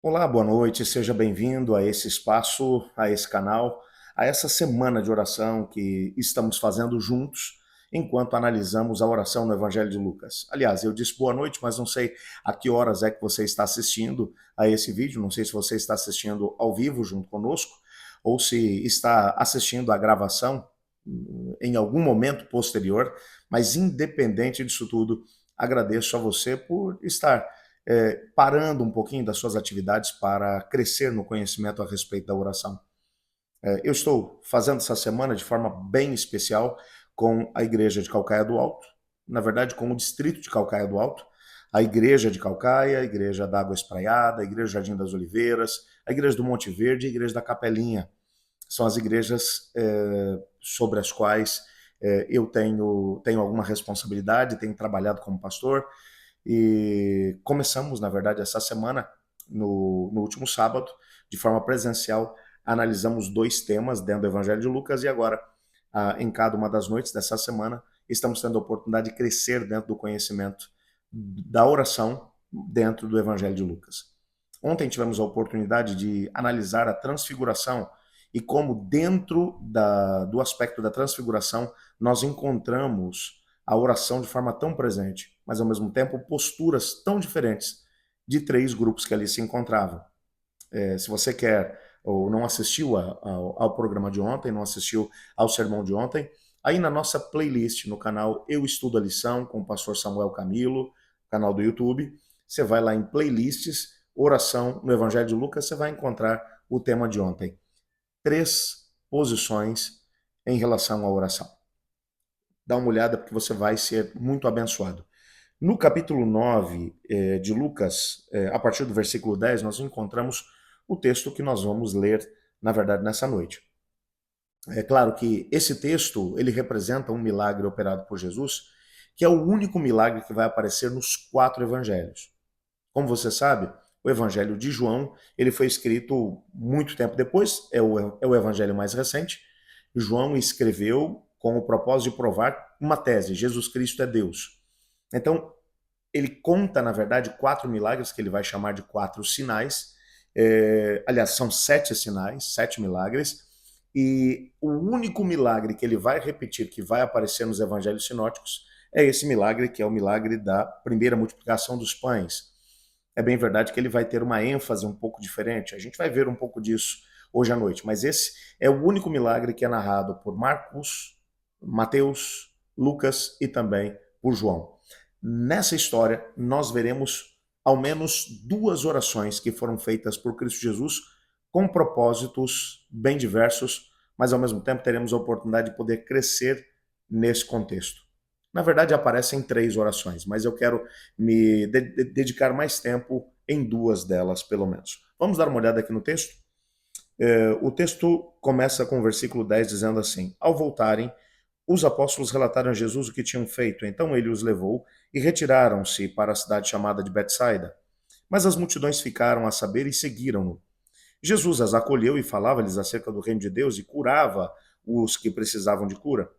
Olá, boa noite, seja bem-vindo a esse espaço, a esse canal, a essa semana de oração que estamos fazendo juntos enquanto analisamos a oração no Evangelho de Lucas. Aliás, eu disse boa noite, mas não sei a que horas é que você está assistindo a esse vídeo, não sei se você está assistindo ao vivo junto conosco ou se está assistindo a gravação em algum momento posterior, mas independente disso tudo, agradeço a você por estar parando um pouquinho das suas atividades para crescer no conhecimento a respeito da oração. Eu estou fazendo essa semana de forma bem especial com a Igreja de Calcaia do Alto, na verdade com o Distrito de Calcaia do Alto, a Igreja de Calcaia, a Igreja da Água Espraiada, a Igreja Jardim das Oliveiras, a Igreja do Monte Verde e a Igreja da Capelinha. São as igrejas sobre as quais eu tenho alguma responsabilidade, tenho trabalhado como pastor, e começamos, na verdade, essa semana, no último sábado, de forma presencial, analisamos dois temas dentro do Evangelho de Lucas e agora, em cada uma das noites dessa semana, estamos tendo a oportunidade de crescer dentro do conhecimento da oração dentro do Evangelho de Lucas. Ontem tivemos a oportunidade de analisar a transfiguração e como dentro do aspecto da transfiguração nós encontramos a oração de forma tão presente, mas ao mesmo tempo posturas tão diferentes de três grupos que ali se encontravam. Se você quer ou não assistiu ao programa de ontem, não assistiu ao sermão de ontem, aí na nossa playlist no canal Eu Estudo a Lição com o pastor Samuel Camilo, canal do YouTube, você vai lá em playlists, oração no Evangelho de Lucas, você vai encontrar o tema de ontem. 3 posições em relação à oração. Dá uma olhada porque você vai ser muito abençoado. No capítulo 9 de Lucas, a partir do versículo 10, nós encontramos o texto que nós vamos ler, na verdade, nessa noite. É claro que esse texto, ele representa um milagre operado por Jesus, que é o único milagre que vai aparecer nos 4 evangelhos. Como você sabe, o evangelho de João, ele foi escrito muito tempo depois, é o evangelho mais recente. João escreveu com o propósito de provar uma tese: Jesus Cristo é Deus. Então, ele conta, na verdade, 4 milagres, que ele vai chamar de 4 sinais. Aliás, são 7 sinais, 7 milagres. E o único milagre que ele vai repetir, que vai aparecer nos evangelhos sinóticos, é esse milagre, que é o milagre da primeira multiplicação dos pães. É bem verdade que ele vai ter uma ênfase um pouco diferente. A gente vai ver um pouco disso hoje à noite. Mas esse é o único milagre que é narrado por Marcos, Mateus, Lucas e também por João. Nessa história, nós veremos ao menos 2 orações que foram feitas por Cristo Jesus com propósitos bem diversos, mas ao mesmo tempo teremos a oportunidade de poder crescer nesse contexto. Na verdade, aparecem 3 orações, mas eu quero me dedicar mais tempo em 2 delas, pelo menos. Vamos dar uma olhada aqui no texto? O texto começa com o versículo 10 dizendo assim: Ao voltarem, os apóstolos relataram a Jesus o que tinham feito. Então ele os levou e retiraram-se para a cidade chamada de Betsaida. Mas as multidões ficaram a saber e seguiram-no. Jesus as acolheu e falava-lhes acerca do reino de Deus e curava os que precisavam de cura.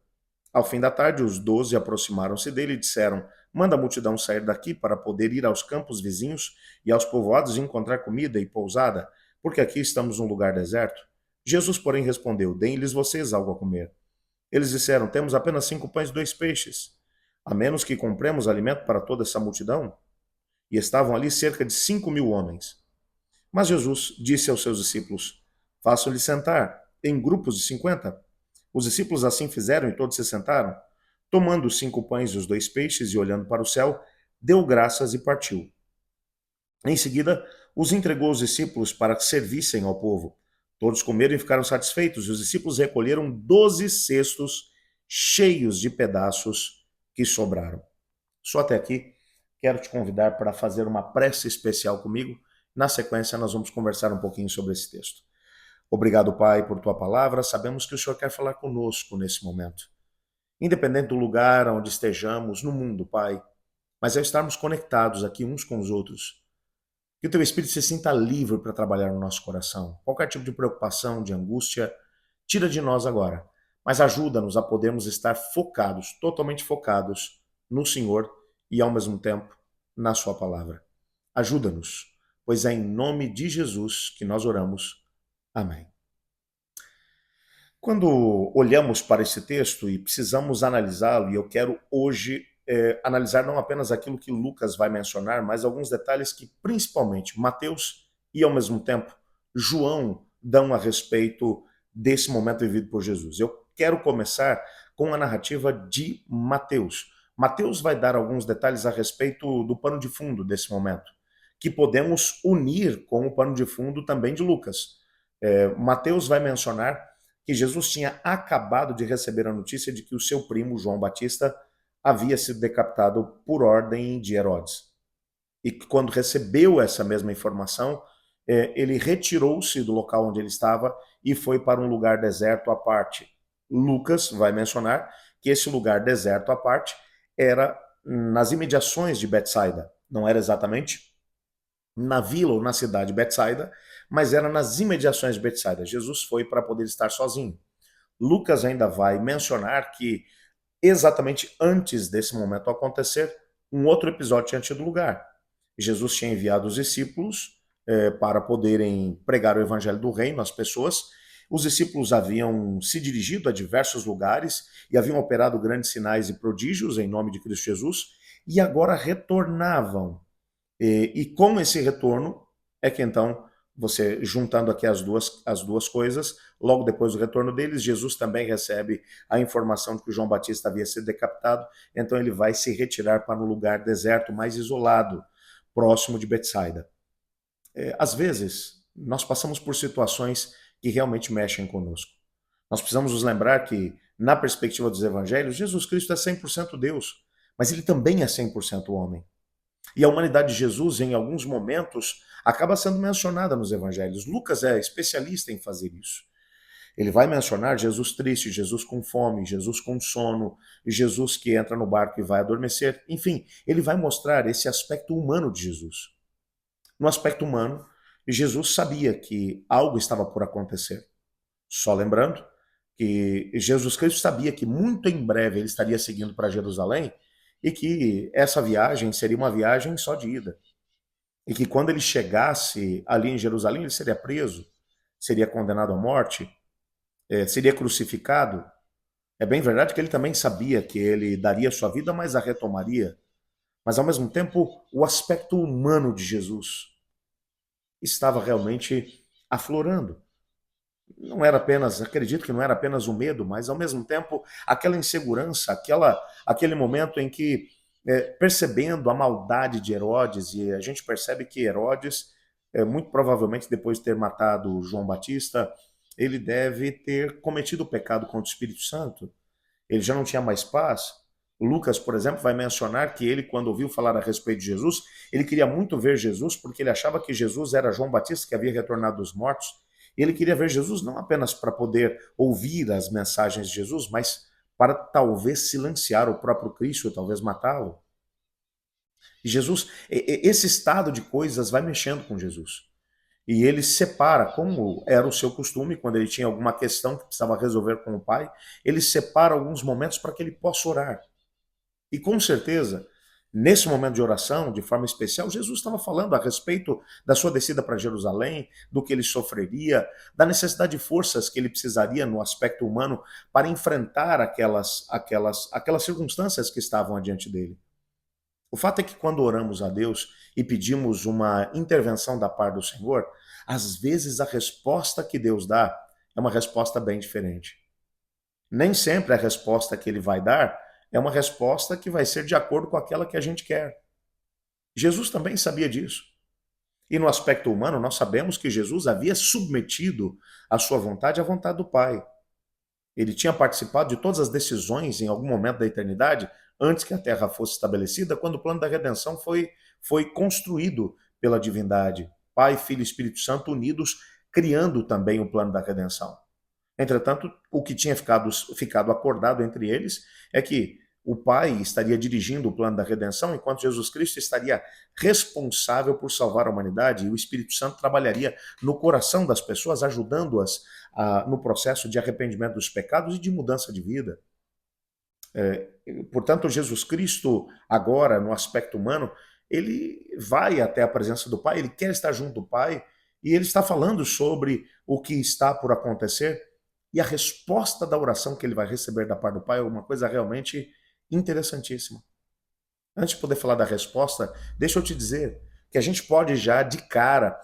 Ao fim da tarde, os 12 aproximaram-se dele e disseram: Manda a multidão sair daqui para poder ir aos campos vizinhos e aos povoados e encontrar comida e pousada, porque aqui estamos num lugar deserto. Jesus, porém, respondeu: Deem-lhes vocês algo a comer. Eles disseram: Temos apenas 5 pães e 2 peixes. A menos que compremos alimento para toda essa multidão? E estavam ali cerca de 5.000 homens. Mas Jesus disse aos seus discípulos: Façam-lhes sentar em grupos de 50. Os discípulos assim fizeram e todos se sentaram. Tomando os 5 pães e os 2 peixes e olhando para o céu, deu graças e partiu. Em seguida, os entregou aos discípulos para que servissem ao povo. Todos comeram e ficaram satisfeitos, e os discípulos recolheram 12 cestos cheios de pedaços que sobraram. Só até aqui, quero te convidar para fazer uma prece especial comigo. Na sequência, nós vamos conversar um pouquinho sobre esse texto. Obrigado, Pai, por tua palavra. Sabemos que o Senhor quer falar conosco nesse momento. Independente do lugar onde estejamos no mundo, Pai, mas é estarmos conectados aqui uns com os outros. Que o teu Espírito se sinta livre para trabalhar no nosso coração. Qualquer tipo de preocupação, de angústia, tira de nós agora. Mas ajuda-nos a podermos estar focados, totalmente focados no Senhor e ao mesmo tempo na sua palavra. Ajuda-nos, pois é em nome de Jesus que nós oramos. Amém. Quando olhamos para esse texto e precisamos analisá-lo, e eu quero hoje analisar não apenas aquilo que Lucas vai mencionar, mas alguns detalhes que principalmente Mateus e ao mesmo tempo João dão a respeito desse momento vivido por Jesus. Eu quero começar com a narrativa de Mateus. Mateus vai dar alguns detalhes a respeito do pano de fundo desse momento, que podemos unir com o pano de fundo também de Lucas. Mateus vai mencionar que Jesus tinha acabado de receber a notícia de que o seu primo, João Batista, havia sido decapitado por ordem de Herodes. E quando recebeu essa mesma informação, ele retirou-se do local onde ele estava e foi para um lugar deserto à parte. Lucas vai mencionar que esse lugar deserto à parte era nas imediações de Betsaida. Não era exatamente na vila ou na cidade de Betsaida, mas era nas imediações de Betsaida. Jesus foi para poder estar sozinho. Lucas ainda vai mencionar que exatamente antes desse momento acontecer, um outro episódio tinha tido lugar. Jesus tinha enviado os discípulos para poderem pregar o evangelho do reino às pessoas. Os discípulos haviam se dirigido a diversos lugares e haviam operado grandes sinais e prodígios em nome de Cristo Jesus, e agora retornavam. E com esse retorno é que então, você juntando aqui as duas coisas, logo depois do retorno deles, Jesus também recebe a informação de que João Batista havia sido decapitado, então ele vai se retirar para um lugar deserto, mais isolado, próximo de Betsaida. Às vezes, nós passamos por situações que realmente mexem conosco. Nós precisamos nos lembrar que, na perspectiva dos evangelhos, Jesus Cristo é 100% Deus, mas ele também é 100% homem. E a humanidade de Jesus, em alguns momentos, acaba sendo mencionada nos evangelhos. Lucas é especialista em fazer isso. Ele vai mencionar Jesus triste, Jesus com fome, Jesus com sono, Jesus que entra no barco e vai adormecer. Enfim, ele vai mostrar esse aspecto humano de Jesus. No aspecto humano, Jesus sabia que algo estava por acontecer. Só lembrando que Jesus Cristo sabia que muito em breve ele estaria seguindo para Jerusalém e que essa viagem seria uma viagem só de ida. E que quando ele chegasse ali em Jerusalém, ele seria preso, seria condenado à morte, seria crucificado. É bem verdade que ele também sabia que ele daria sua vida, mas a retomaria. Mas, ao mesmo tempo, o aspecto humano de Jesus estava realmente aflorando. Não era apenas, acredito que não era apenas o medo, mas ao mesmo tempo aquela insegurança, aquele momento em que, percebendo a maldade de Herodes, e a gente percebe que Herodes, muito provavelmente depois de ter matado João Batista, ele deve ter cometido o pecado contra o Espírito Santo. Ele já não tinha mais paz. Lucas, por exemplo, vai mencionar que ele, quando ouviu falar a respeito de Jesus, ele queria muito ver Jesus porque ele achava que Jesus era João Batista que havia retornado dos mortos. E ele queria ver Jesus não apenas para poder ouvir as mensagens de Jesus, mas para talvez silenciar o próprio Cristo, talvez matá-lo. E Jesus, esse estado de coisas vai mexendo com Jesus. E ele separa, como era o seu costume, quando ele tinha alguma questão que precisava resolver com o Pai, ele separa alguns momentos para que ele possa orar. E com certeza, nesse momento de oração, de forma especial, Jesus estava falando a respeito da sua descida para Jerusalém, do que ele sofreria, da necessidade de forças que ele precisaria no aspecto humano para enfrentar aquelas circunstâncias que estavam adiante dele. O fato é que quando oramos a Deus e pedimos uma intervenção da parte do Senhor, às vezes a resposta que Deus dá é uma resposta bem diferente. Nem sempre a resposta que ele vai dar é uma resposta que vai ser de acordo com aquela que a gente quer. Jesus também sabia disso. E no aspecto humano, nós sabemos que Jesus havia submetido a sua vontade à vontade do Pai. Ele tinha participado de todas as decisões em algum momento da eternidade, antes que a Terra fosse estabelecida, quando o plano da redenção foi construído pela divindade. Pai, Filho e Espírito Santo unidos, criando também o plano da redenção. Entretanto, o que tinha ficado acordado entre eles é que o Pai estaria dirigindo o plano da redenção, enquanto Jesus Cristo estaria responsável por salvar a humanidade, e o Espírito Santo trabalharia no coração das pessoas, ajudando-as no processo de arrependimento dos pecados e de mudança de vida. Portanto, Jesus Cristo, agora, no aspecto humano, ele vai até a presença do Pai, ele quer estar junto do Pai, e ele está falando sobre o que está por acontecer, e a resposta da oração que ele vai receber da parte do Pai é uma coisa realmente interessantíssima. Antes de poder falar da resposta, deixa eu te dizer que a gente pode já de cara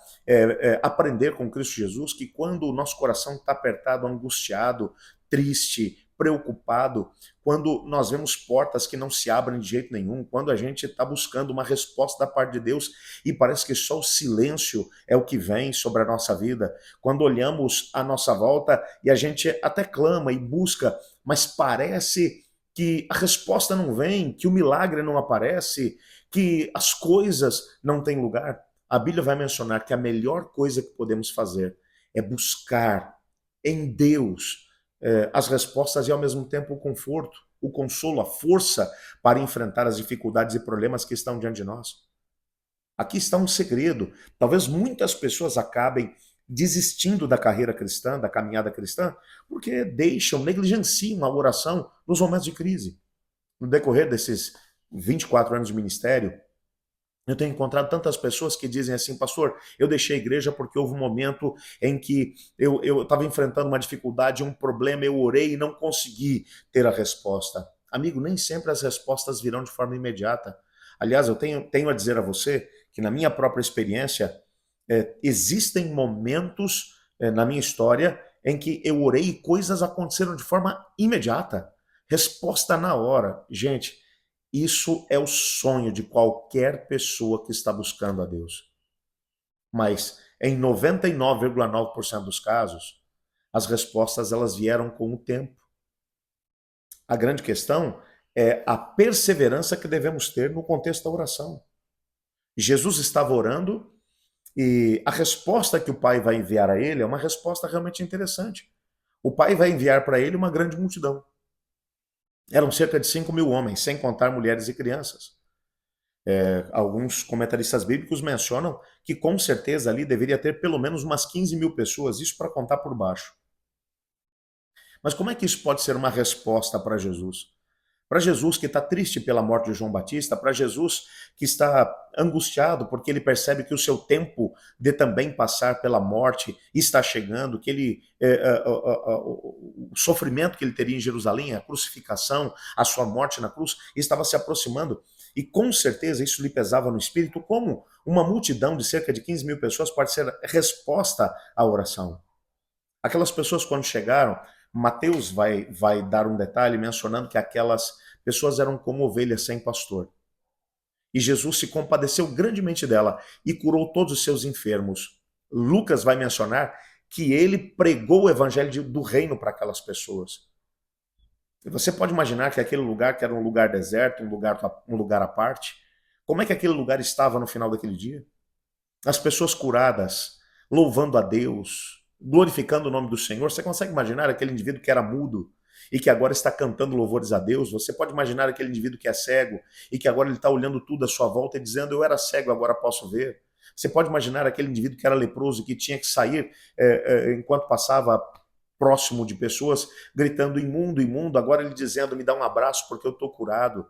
aprender com Cristo Jesus que quando o nosso coração está apertado, angustiado, triste, preocupado, quando nós vemos portas que não se abrem de jeito nenhum, quando a gente está buscando uma resposta da parte de Deus e parece que só o silêncio é o que vem sobre a nossa vida, quando olhamos à nossa volta e a gente até clama e busca, mas parece que a resposta não vem, que o milagre não aparece, que as coisas não têm lugar. A Bíblia vai mencionar que a melhor coisa que podemos fazer é buscar em Deus as respostas e ao mesmo tempo o conforto, o consolo, a força para enfrentar as dificuldades e problemas que estão diante de nós. Aqui está um segredo. Talvez muitas pessoas acabem desistindo da carreira cristã, da caminhada cristã, porque deixam, negligenciam a oração nos momentos de crise. No decorrer desses 24 anos de ministério, eu tenho encontrado tantas pessoas que dizem assim, pastor, eu deixei a igreja porque houve um momento em que eu estava enfrentando uma dificuldade, um problema, eu orei e não consegui ter a resposta. Amigo, nem sempre as respostas virão de forma imediata. Aliás, eu tenho a dizer a você que na minha própria experiência, existem momentos na minha história em que eu orei e coisas aconteceram de forma imediata. Resposta na hora. Gente, isso é o sonho de qualquer pessoa que está buscando a Deus. Mas em 99,9% dos casos, as respostas elas vieram com o tempo. A grande questão é a perseverança que devemos ter no contexto da oração. Jesus estava orando e a resposta que o Pai vai enviar a ele é uma resposta realmente interessante. O Pai vai enviar para ele uma grande multidão. Eram cerca de 5.000 homens, sem contar mulheres e crianças. Alguns comentaristas bíblicos mencionam que com certeza ali deveria ter pelo menos umas 15.000 pessoas, isso para contar por baixo. Mas como é que isso pode ser uma resposta para Jesus? Para Jesus que está triste pela morte de João Batista, para Jesus que está angustiado porque ele percebe que o seu tempo de também passar pela morte está chegando, que o sofrimento que ele teria em Jerusalém, a crucificação, a sua morte na cruz, estava se aproximando. E com certeza isso lhe pesava no espírito, como uma multidão de cerca de 15.000 pessoas pode ser resposta à oração. Aquelas pessoas quando chegaram, Mateus vai dar um detalhe mencionando que aquelas pessoas eram como ovelhas sem pastor. E Jesus se compadeceu grandemente dela e curou todos os seus enfermos. Lucas vai mencionar que ele pregou o evangelho do reino para aquelas pessoas. E você pode imaginar que aquele lugar, que era um lugar deserto, um lugar à parte, como é que aquele lugar estava no final daquele dia? As pessoas curadas, louvando a Deus, glorificando o nome do Senhor. Você consegue imaginar aquele indivíduo que era mudo e que agora está cantando louvores a Deus? Você pode imaginar aquele indivíduo que é cego e que agora ele está olhando tudo à sua volta e dizendo, eu era cego, agora posso ver. Você pode imaginar aquele indivíduo que era leproso e que tinha que sair enquanto passava próximo de pessoas, gritando imundo, imundo, agora ele dizendo, me dá um abraço porque eu estou curado.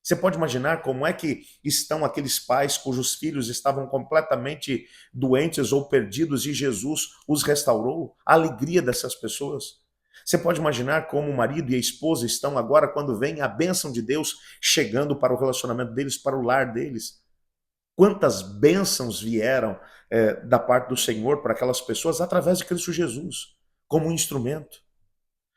Você pode imaginar como é que estão aqueles pais cujos filhos estavam completamente doentes ou perdidos e Jesus os restaurou? A alegria dessas pessoas. Você pode imaginar como o marido e a esposa estão agora quando vem a bênção de Deus chegando para o relacionamento deles, para o lar deles. Quantas bênçãos vieram da parte do Senhor para aquelas pessoas através de Cristo Jesus, como um instrumento.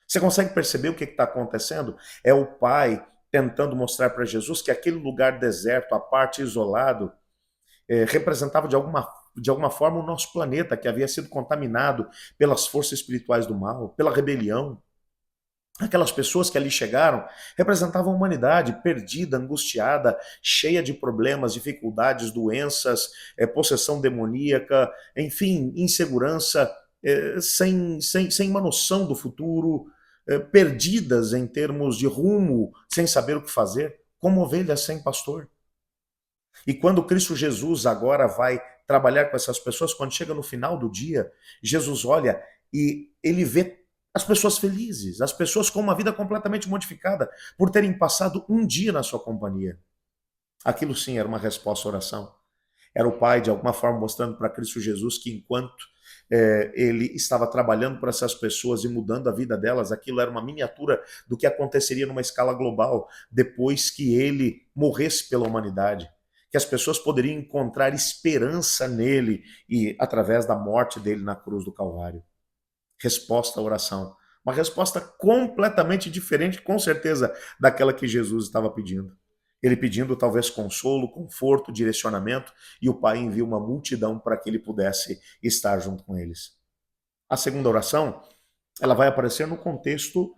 Você consegue perceber o que está acontecendo? É o Pai tentando mostrar para Jesus que aquele lugar deserto, a parte isolado, representava de alguma forma o nosso planeta, que havia sido contaminado pelas forças espirituais do mal, pela rebelião. Aquelas pessoas que ali chegaram representavam a humanidade perdida, angustiada, cheia de problemas, dificuldades, doenças, possessão demoníaca, enfim, insegurança, sem uma noção do futuro, perdidas em termos de rumo, sem saber o que fazer, como ovelhas sem pastor. E quando Cristo Jesus agora vai trabalhar com essas pessoas, quando chega no final do dia, Jesus olha e ele vê as pessoas felizes, as pessoas com uma vida completamente modificada por terem passado um dia na sua companhia. Aquilo sim era uma resposta à oração. Era o Pai, de alguma forma, mostrando para Cristo Jesus que enquanto ele estava trabalhando para essas pessoas e mudando a vida delas, aquilo era uma miniatura do que aconteceria numa escala global depois que ele morresse pela humanidade. Que as pessoas poderiam encontrar esperança nele e através da morte dele na cruz do Calvário. Resposta à oração. Uma resposta completamente diferente, com certeza, daquela que Jesus estava pedindo. Ele pedindo talvez consolo, conforto, direcionamento, e o Pai envia uma multidão para que ele pudesse estar junto com eles. A segunda oração, ela vai aparecer no contexto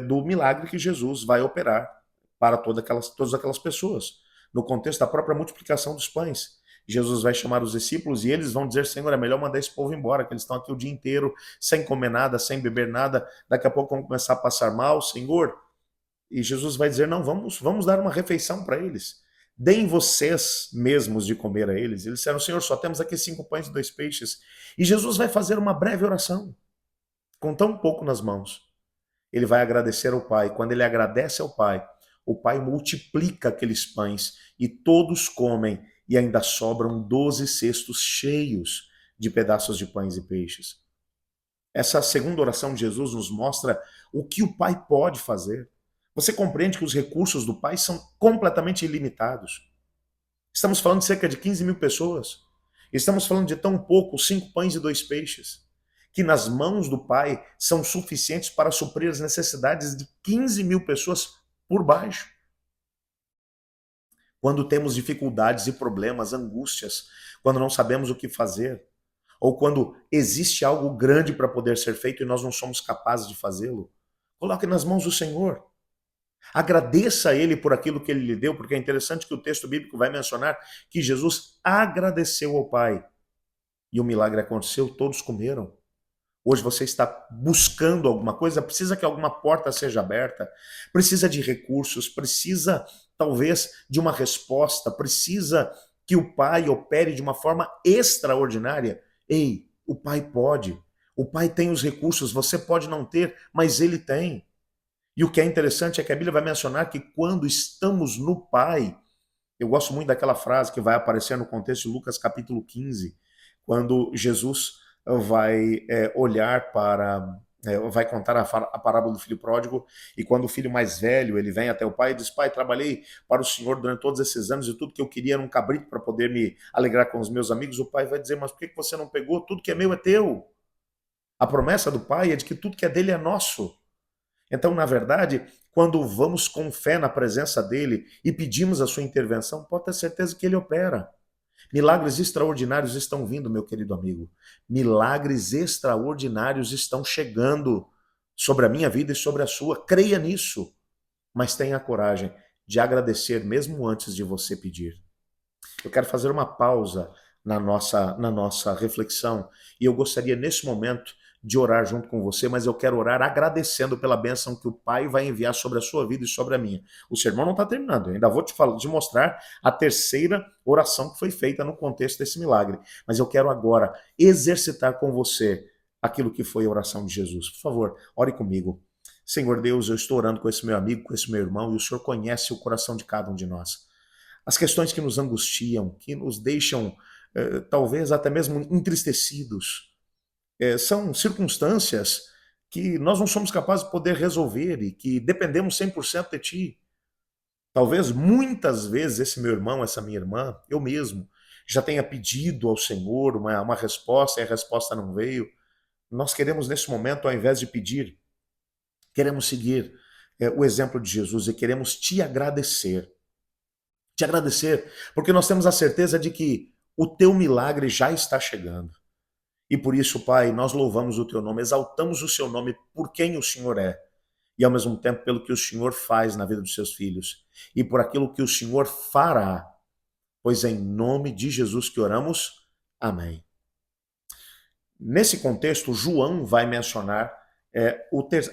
do milagre que Jesus vai operar para todas aquelas pessoas, no contexto da própria multiplicação dos pães. Jesus vai chamar os discípulos e eles vão dizer: Senhor, é melhor mandar esse povo embora, que eles estão aqui o dia inteiro sem comer nada, sem beber nada, daqui a pouco vão começar a passar mal, Senhor. E Jesus vai dizer: não, vamos dar uma refeição para eles. Deem vocês mesmos de comer a eles. Eles disseram: Senhor, só temos aqui 5 pães e 2 peixes. E Jesus vai fazer uma breve oração, com tão pouco nas mãos. Ele vai agradecer ao Pai. Quando ele agradece ao Pai, o Pai multiplica aqueles pães e todos comem e ainda sobram 12 cestos cheios de pedaços de pães e peixes. Essa segunda oração de Jesus nos mostra o que o Pai pode fazer. Você compreende que os recursos do Pai são completamente ilimitados. Estamos falando de cerca de 15 mil pessoas. Estamos falando de tão pouco, 5 pães e 2 peixes, que nas mãos do Pai são suficientes para suprir as necessidades de 15 mil pessoas por baixo. Quando temos dificuldades e problemas, angústias, quando não sabemos o que fazer, ou quando existe algo grande para poder ser feito e nós não somos capazes de fazê-lo, coloque nas mãos do Senhor. Agradeça a Ele por aquilo que Ele lhe deu, porque é interessante que o texto bíblico vai mencionar que Jesus agradeceu ao Pai. E o milagre aconteceu, todos comeram. Hoje você está buscando alguma coisa, precisa que alguma porta seja aberta, precisa de recursos, precisa talvez de uma resposta, precisa que o Pai opere de uma forma extraordinária. Ei, o Pai pode. O Pai tem os recursos, você pode não ter, mas Ele tem. E o que é interessante é que a Bíblia vai mencionar que quando estamos no Pai, eu gosto muito daquela frase que vai aparecer no contexto de Lucas capítulo 15, quando Jesus vai olhar para, vai contar a parábola do filho pródigo, e quando o filho mais velho, ele vem até o pai e diz: Pai, trabalhei para o Senhor durante todos esses anos e tudo que eu queria era um cabrito para poder me alegrar com os meus amigos. O pai vai dizer: mas por que você não pegou? Tudo que é meu é teu. A promessa do pai é de que tudo que é dele é nosso. Então, na verdade, quando vamos com fé na presença dele e pedimos a sua intervenção, pode ter certeza que ele opera. Milagres extraordinários estão vindo, meu querido amigo. Milagres extraordinários estão chegando sobre a minha vida e sobre a sua. Creia nisso, mas tenha a coragem de agradecer mesmo antes de você pedir. Eu quero fazer uma pausa na nossa reflexão e eu gostaria nesse momento de orar junto com você, mas eu quero orar agradecendo pela bênção que o Pai vai enviar sobre a sua vida e sobre a minha. O sermão não está terminando, eu ainda vou te mostrar a terceira oração que foi feita no contexto desse milagre, mas eu quero agora exercitar com você aquilo que foi a oração de Jesus. Por favor, ore comigo. Senhor Deus, eu estou orando com esse meu amigo, com esse meu irmão, e o Senhor conhece o coração de cada um de nós. As questões que nos angustiam, que nos deixam talvez até mesmo entristecidos, são circunstâncias que nós não somos capazes de poder resolver e que dependemos 100% de Ti. Talvez muitas vezes esse meu irmão, essa minha irmã, eu mesmo, já tenha pedido ao Senhor uma resposta e a resposta não veio. Nós queremos nesse momento, ao invés de pedir, queremos seguir o exemplo de Jesus e queremos Te agradecer. Te agradecer, porque nós temos a certeza de que o Teu milagre já está chegando. E por isso, Pai, nós louvamos o Teu nome, exaltamos o Seu nome por quem o Senhor é. E ao mesmo tempo pelo que o Senhor faz na vida dos seus filhos. E por aquilo que o Senhor fará. Pois é em nome de Jesus que oramos. Amém. Nesse contexto, João vai mencionar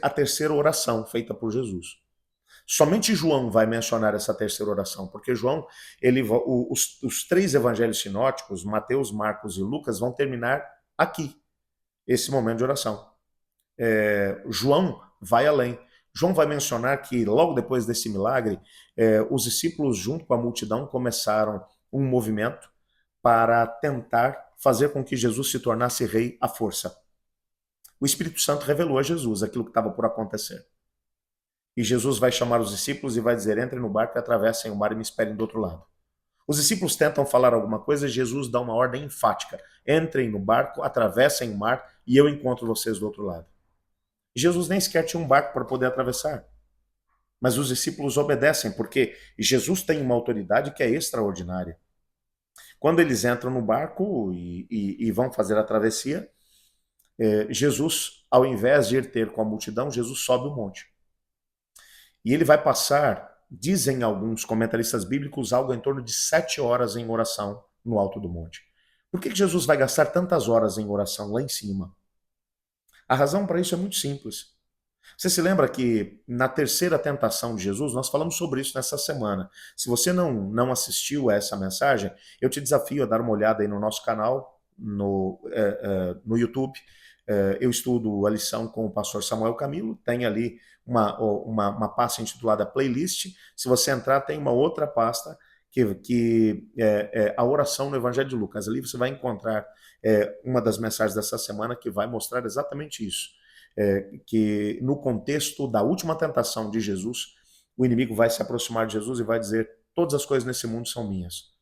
a terceira oração feita por Jesus. Somente João vai mencionar essa terceira oração, porque João, os 3 evangelhos sinóticos, Mateus, Marcos e Lucas, vão terminar aqui, esse momento de oração. João vai além. João vai mencionar que logo depois desse milagre, os discípulos junto com a multidão começaram um movimento para tentar fazer com que Jesus se tornasse rei à força. O Espírito Santo revelou a Jesus aquilo que estava por acontecer. E Jesus vai chamar os discípulos e vai dizer: entrem no barco e atravessem o mar e me esperem do outro lado. Os discípulos tentam falar alguma coisa e Jesus dá uma ordem enfática: entrem no barco, atravessem o mar e eu encontro vocês do outro lado. Jesus nem sequer tinha um barco para poder atravessar. Mas os discípulos obedecem, porque Jesus tem uma autoridade que é extraordinária. Quando eles entram no barco e vão fazer a travessia, Jesus, ao invés de ir ter com a multidão, Jesus sobe o monte. E ele vai passar, dizem alguns comentaristas bíblicos, algo em torno de 7 horas em oração no alto do monte. Por que Jesus vai gastar tantas horas em oração lá em cima? A razão para isso é muito simples. Você se lembra que na terceira tentação de Jesus, nós falamos sobre isso nessa semana. Se você não assistiu a essa mensagem, eu te desafio a dar uma olhada aí no nosso canal, no YouTube. Eu estudo a lição com o pastor Samuel Camilo, tem ali uma pasta intitulada Playlist. Se você entrar, tem uma outra pasta que é a oração no Evangelho de Lucas. Ali você vai encontrar uma das mensagens dessa semana que vai mostrar exatamente isso. Que no contexto da última tentação de Jesus, o inimigo vai se aproximar de Jesus e vai dizer: todas as coisas nesse mundo são minhas,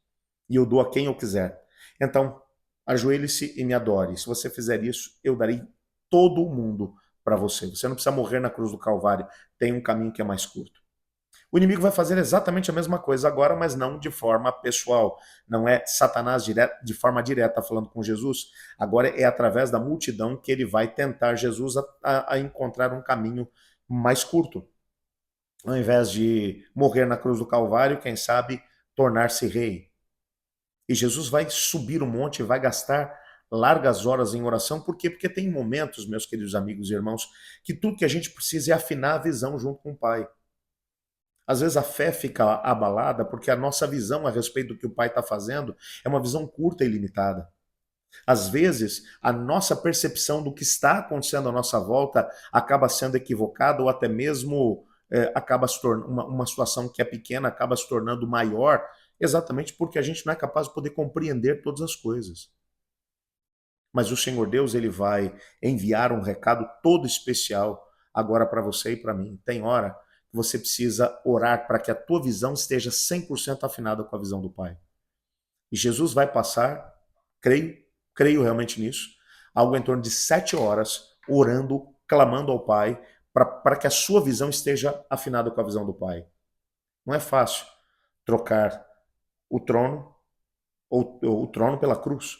e eu dou a quem eu quiser. Então, ajoelhe-se e me adore. Se você fizer isso, eu darei todo o mundo para você. Você não precisa morrer na cruz do Calvário, tem um caminho que é mais curto. O inimigo vai fazer exatamente a mesma coisa agora, mas não de forma pessoal. Não é Satanás de forma direta falando com Jesus. Agora é através da multidão que ele vai tentar Jesus a encontrar um caminho mais curto. Ao invés de morrer na cruz do Calvário, quem sabe tornar-se rei. E Jesus vai subir o monte, vai gastar largas horas em oração. Por quê? Porque tem momentos, meus queridos amigos e irmãos, que tudo que a gente precisa é afinar a visão junto com o Pai. Às vezes a fé fica abalada porque a nossa visão a respeito do que o Pai está fazendo é uma visão curta e limitada. Às vezes, a nossa percepção do que está acontecendo à nossa volta acaba sendo equivocada ou até mesmo acaba se tornando uma situação que é pequena, acaba se tornando maior, exatamente porque a gente não é capaz de poder compreender todas as coisas. Mas o Senhor Deus, ele vai enviar um recado todo especial agora para você e para mim. Tem hora você precisa orar para que a tua visão esteja 100% afinada com a visão do Pai. E Jesus vai passar, creio realmente nisso, algo em torno de 7 horas orando, clamando ao Pai, para que a sua visão esteja afinada com a visão do Pai. Não é fácil trocar o trono ou o trono pela cruz.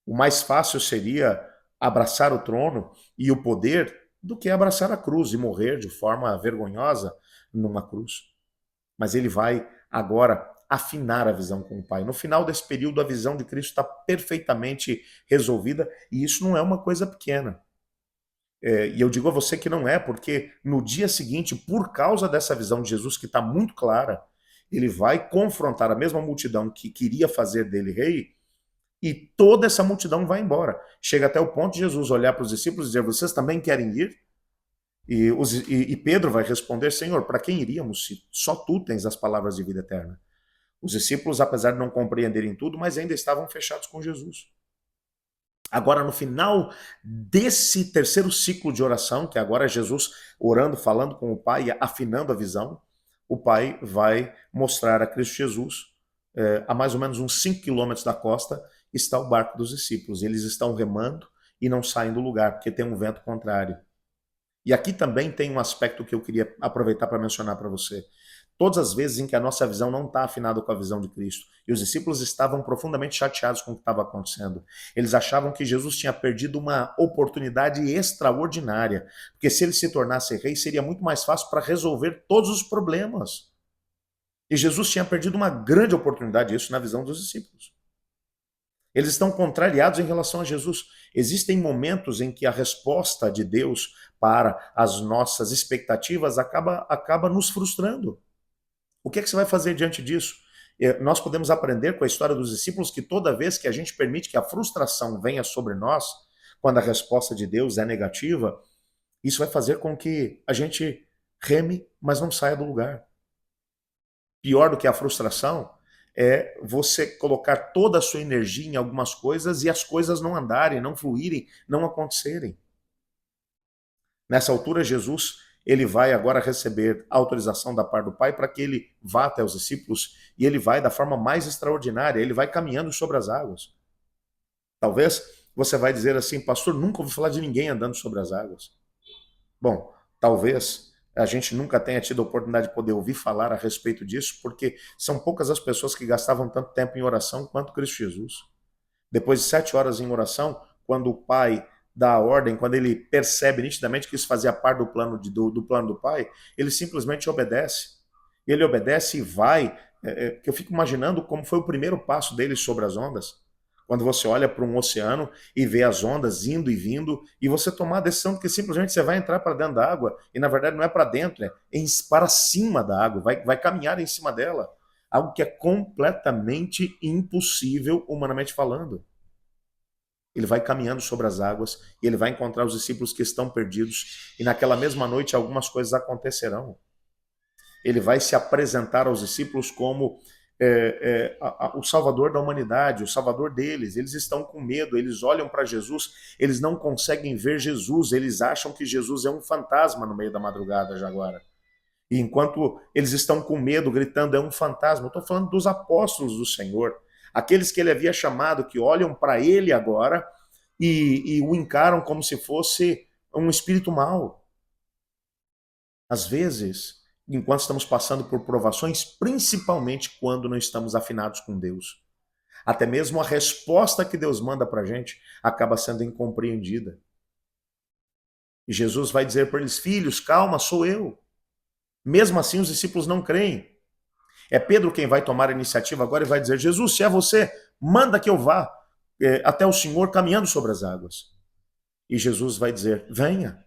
O mais fácil seria abraçar o trono e o poder do que abraçar a cruz e morrer de forma vergonhosa numa cruz. Mas ele vai agora afinar a visão com o Pai. No final desse período, a visão de Cristo está perfeitamente resolvida e isso não é uma coisa pequena. E eu digo a você que não é, porque no dia seguinte, por causa dessa visão de Jesus que está muito clara, ele vai confrontar a mesma multidão que queria fazer dele rei, e toda essa multidão vai embora. Chega até o ponto de Jesus olhar para os discípulos e dizer: vocês também querem ir? E Pedro vai responder: Senhor, para quem iríamos se só tu tens as palavras de vida eterna? Os discípulos, apesar de não compreenderem tudo, mas ainda estavam fechados com Jesus. Agora, no final desse terceiro ciclo de oração, que agora é Jesus orando, falando com o Pai, afinando a visão, o Pai vai mostrar a Cristo Jesus, a mais ou menos uns 5 quilômetros da costa, está o barco dos discípulos. Eles estão remando e não saem do lugar, porque tem um vento contrário. E aqui também tem um aspecto que eu queria aproveitar para mencionar para você. Todas as vezes em que a nossa visão não está afinada com a visão de Cristo, e os discípulos estavam profundamente chateados com o que estava acontecendo. Eles achavam que Jesus tinha perdido uma oportunidade extraordinária, porque se ele se tornasse rei, seria muito mais fácil para resolver todos os problemas. E Jesus tinha perdido uma grande oportunidade, isso na visão dos discípulos. Eles estão contrariados em relação a Jesus. Existem momentos em que a resposta de Deus para as nossas expectativas acaba nos frustrando. O que é que você vai fazer diante disso? Nós podemos aprender com a história dos discípulos que toda vez que a gente permite que a frustração venha sobre nós, quando a resposta de Deus é negativa, isso vai fazer com que a gente Reme, mas não saia do lugar. Pior do que a frustração é você colocar toda a sua energia em algumas coisas e as coisas não andarem, não fluírem, não acontecerem. Nessa altura, Jesus, ele vai agora receber autorização da parte do Pai para que ele vá até os discípulos, e ele vai da forma mais extraordinária, ele vai caminhando sobre as águas. Talvez você vai dizer assim, pastor, nunca ouvi falar de ninguém andando sobre as águas. Bom, talvez a gente nunca tenha tido a oportunidade de poder ouvir falar a respeito disso, porque são poucas as pessoas que gastavam tanto tempo em oração quanto Cristo Jesus. Depois de 7 horas em oração, quando o Pai dá a ordem, quando ele percebe nitidamente que isso fazia parte do plano do Pai, ele simplesmente obedece. Ele obedece e vai. Que eu fico imaginando como foi o primeiro passo dele sobre as ondas. Quando você olha para um oceano e vê as ondas indo e vindo, e você tomar a decisão de que simplesmente você vai entrar para dentro da água, e na verdade não é para dentro, é para cima da água, vai caminhar em cima dela. Algo que é completamente impossível, humanamente falando. Ele vai caminhando sobre as águas e ele vai encontrar os discípulos que estão perdidos, e naquela mesma noite algumas coisas acontecerão. Ele vai se apresentar aos discípulos como o Salvador da humanidade, o Salvador deles. Eles estão com medo, eles olham para Jesus, eles não conseguem ver Jesus, eles acham que Jesus é um fantasma no meio da madrugada já agora. E enquanto eles estão com medo, gritando, é um fantasma, eu estou falando dos apóstolos do Senhor, aqueles que ele havia chamado, que olham para ele agora e o encaram como se fosse um espírito mau. Às vezes, enquanto estamos passando por provações, principalmente quando não estamos afinados com Deus, até mesmo a resposta que Deus manda para a gente acaba sendo incompreendida. E Jesus vai dizer para eles, filhos, calma, sou eu. Mesmo assim, os discípulos não creem. É Pedro quem vai tomar a iniciativa agora e vai dizer, Jesus, se é você, manda que eu vá até o Senhor caminhando sobre as águas. E Jesus vai dizer, venha.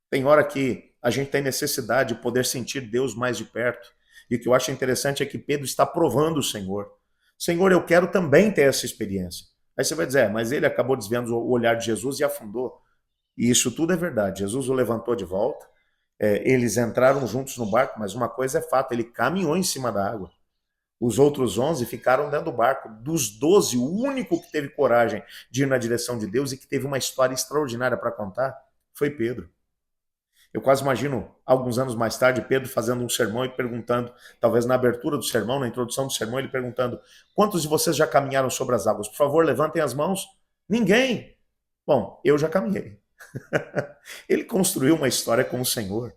Tem hora que a gente tem necessidade de poder sentir Deus mais de perto. E o que eu acho interessante é que Pedro está provando o Senhor. Senhor, eu quero também ter essa experiência. Aí você vai dizer, mas ele acabou desviando o olhar de Jesus e afundou. E isso tudo é verdade. Jesus o levantou de volta. Eles entraram juntos no barco, mas uma coisa é fato, ele caminhou em cima da água. Os outros 11 ficaram dentro do barco. Dos 12, o único que teve coragem de ir na direção de Deus e que teve uma história extraordinária para contar foi Pedro. Eu quase imagino, alguns anos mais tarde, Pedro fazendo um sermão e perguntando, talvez na abertura do sermão, na introdução do sermão, ele perguntando, quantos de vocês já caminharam sobre as águas? Por favor, levantem as mãos. Ninguém. Bom, eu já caminhei. Ele construiu uma história com o Senhor.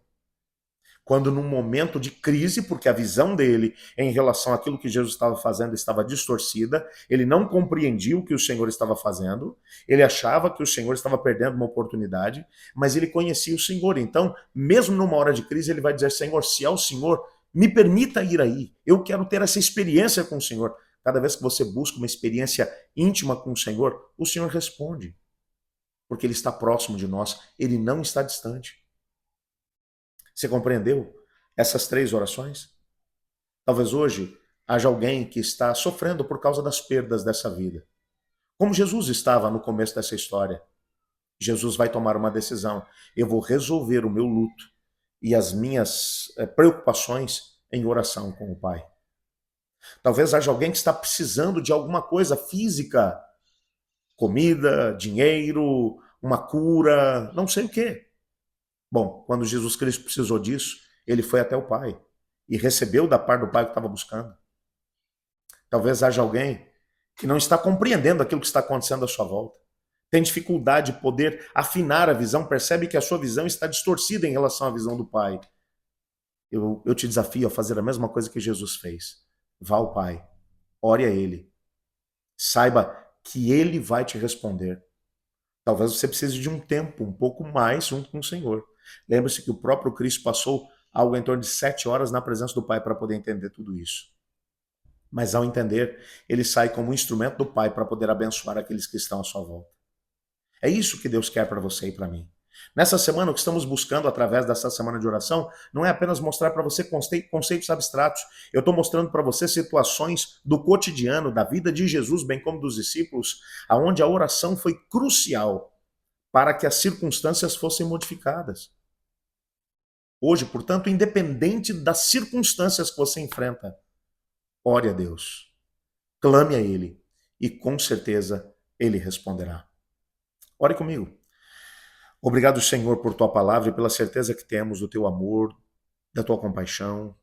Quando num momento de crise, porque a visão dele em relação àquilo que Jesus estava fazendo estava distorcida, ele não compreendia o que o Senhor estava fazendo, ele achava que o Senhor estava perdendo uma oportunidade, mas ele conhecia o Senhor. Então, mesmo numa hora de crise, ele vai dizer, Senhor, se é o Senhor, me permita ir aí. Eu quero ter essa experiência com o Senhor. Cada vez que você busca uma experiência íntima com o Senhor responde. Porque ele está próximo de nós, ele não está distante. Você compreendeu essas 3 orações? Talvez hoje haja alguém que está sofrendo por causa das perdas dessa vida. Como Jesus estava no começo dessa história. Jesus vai tomar uma decisão. Eu vou resolver o meu luto e as minhas preocupações em oração com o Pai. Talvez haja alguém que está precisando de alguma coisa física. Comida, dinheiro, uma cura, não sei o quê. Bom, quando Jesus Cristo precisou disso, ele foi até o Pai e recebeu da parte do Pai que estava buscando. Talvez haja alguém que não está compreendendo aquilo que está acontecendo à sua volta. Tem dificuldade de poder afinar a visão, percebe que a sua visão está distorcida em relação à visão do Pai. Eu te desafio a fazer a mesma coisa que Jesus fez. Vá ao Pai, ore a Ele, saiba que Ele vai te responder. Talvez você precise de um tempo, um pouco mais junto com o Senhor. Lembre-se que o próprio Cristo passou algo em torno de 7 horas na presença do Pai para poder entender tudo isso. Mas ao entender, ele sai como um instrumento do Pai para poder abençoar aqueles que estão à sua volta. É isso que Deus quer para você e para mim. Nessa semana, o que estamos buscando através dessa semana de oração não é apenas mostrar para você conceitos abstratos. Eu estou mostrando para você situações do cotidiano, da vida de Jesus, bem como dos discípulos, aonde a oração foi crucial para que as circunstâncias fossem modificadas. Hoje, portanto, independente das circunstâncias que você enfrenta, ore a Deus, clame a Ele e com certeza Ele responderá. Ore comigo. Obrigado, Senhor, por tua palavra e pela certeza que temos do teu amor, da tua compaixão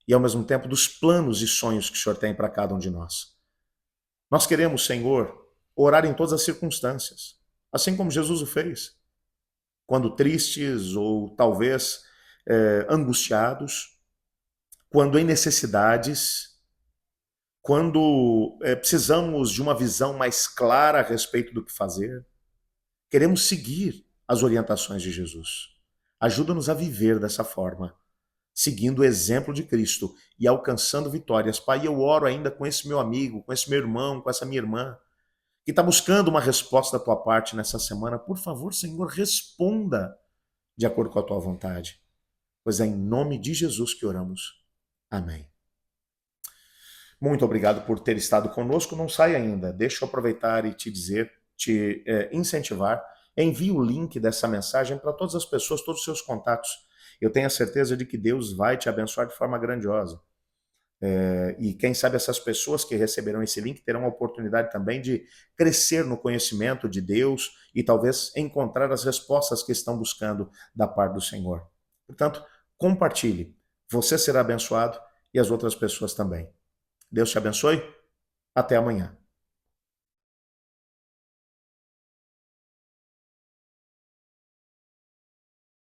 e ao mesmo tempo dos planos e sonhos que o Senhor tem para cada um de nós. Nós queremos, Senhor, orar em todas as circunstâncias, assim como Jesus o fez, quando tristes ou talvez angustiados, quando em necessidades, quando precisamos de uma visão mais clara a respeito do que fazer. Queremos seguir as orientações de Jesus. Ajuda-nos a viver dessa forma, seguindo o exemplo de Cristo e alcançando vitórias. Pai, eu oro ainda com esse meu amigo, com esse meu irmão, com essa minha irmã, que está buscando uma resposta da tua parte nessa semana. Por favor, Senhor, responda de acordo com a tua vontade. Pois é em nome de Jesus que oramos. Amém. Muito obrigado por ter estado conosco. Não sai ainda. Deixa eu aproveitar e te dizer, te incentivar. Envie o link dessa mensagem para todas as pessoas, todos os seus contatos. Eu tenho a certeza de que Deus vai te abençoar de forma grandiosa. E quem sabe essas pessoas que receberão esse link terão a oportunidade também de crescer no conhecimento de Deus e talvez encontrar as respostas que estão buscando da parte do Senhor. Portanto, compartilhe. Você será abençoado e as outras pessoas também. Deus te abençoe. Até amanhã.